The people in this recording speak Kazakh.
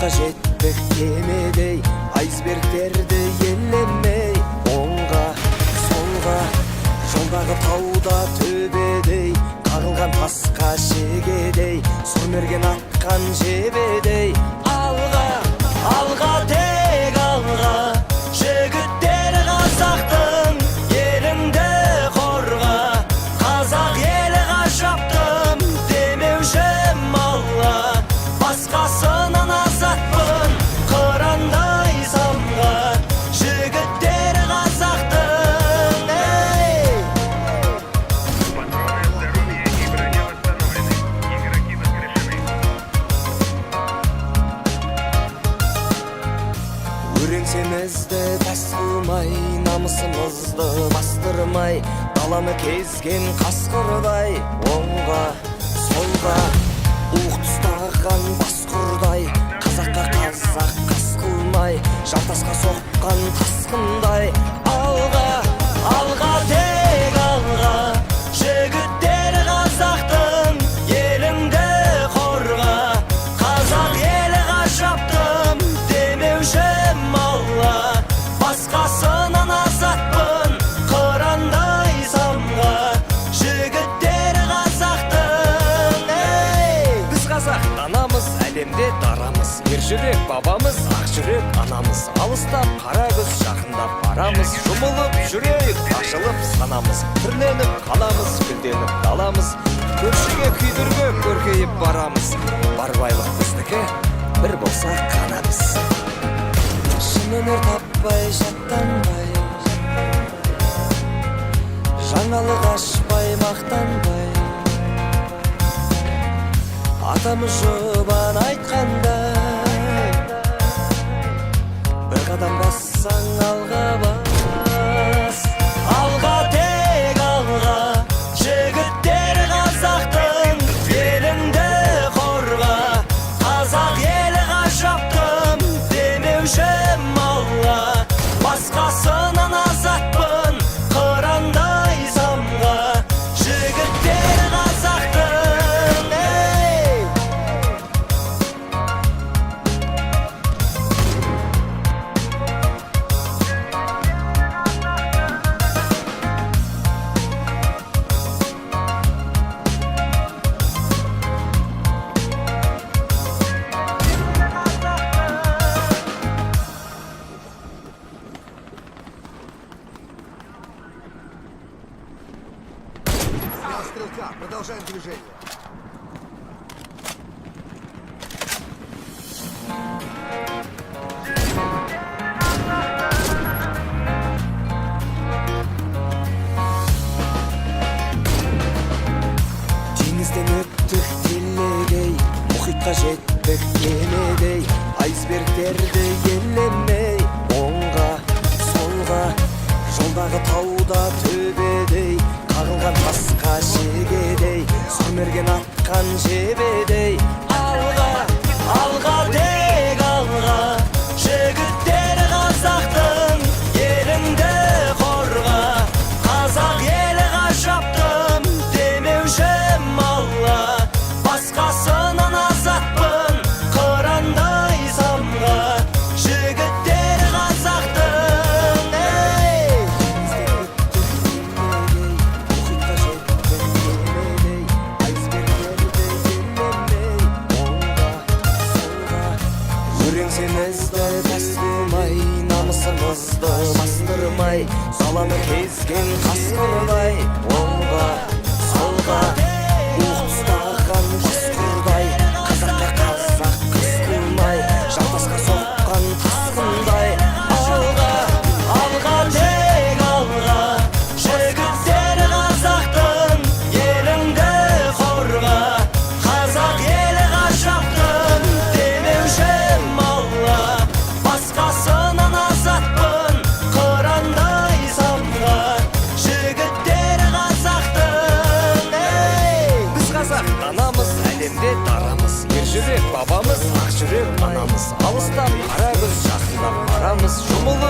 мұхитқа жеттік кемедей, айсбергтерді елемей, оңға солға жолдағы тауда төбедей, қағылған тасқа шегедей, сұрмерген атқан жебедей, алға алға тек алға, жігіттер қазақтың еліңді қорға, қазақ елі ғажаптым демеуші малға, басқасынан азатпын қырандай самға, жігіттер қазақтың Патроны здоровья и броня восстановлены. Игроки воскрешены. Өреңсемізді пәс қылмай, намысымызды бастырмай, даланы кезген қасқырдай, оңға солға уық тұстаған басқұрдай, қазаққа қазақ қас қылмай, жартасқа соққан тасқындай, алға алға тек алға, жігіттер қазақтың еліңді қорға, қазақ елі ғажаптым демеуші малға, басқасынан азатпын қырандай самға, жігіттер қазақтың біз қазақ данамыз, әлемде дарамыз, ержүрек бабамыз, ақ жүрек анамыз, алыстап қара көз жақындап барамыз, жұмылып жүрейік ашылып санамыз, түрленіп қаламыз, гүлденіп даламыз, көршіге күйдірге көркейіп барамыз, бар байлық біздікі, бір болсақ қана біз. Шын өнер таппай жаттанбай, жаңалық ашпай мақтанбай, атамыз жұбан айтқандай, бір қадам бассаң алға бас, алға тек алға, жігіттер қазақтың еліңді қорға, қазақ елі ғажаптым демеуші малға, басқасынан азатпын қырандай самға, жігіттер қазақтың Снял стрелка. Продолжаем движение. Теңізден өттік телегей, мұхитқа жеттік кемедей, айсбергтерді елемей, оңға солға жолдағы тауда төбедей, қағылған тасқа шегедей, сұрмерген атқан жебедей, алға алға тек алға, жігіттер қазақтың еліңді қорға, қазақ елі ғажаптым демеуші малға, басқасынан азатпын қырандай самға, жігіттер қазақтың мұхитқа жеттік кемедей, айсбергтерді елемей, оңға солға өреңсемізді пәс қылмай, намысымызды бастырмай, даланы кезген қасқырдай, оңға солға уық тұстаған басқұрдай, қазаққа қазақ қас қылмай, жартасқа соққан тасқындай, алға алға тек алға, жігіттер қазақтың еліңді қорға, қазақ елі ғажаптым демеуші малға, басқасынан азатпын қырандай самға, жігіттер қазақтың біз қазақ данамыз, әлемде дарамыз, ержүрек бабамыз, ақ жүрек анамыз, алыстап қара көз жақындап барамыз, жұмылып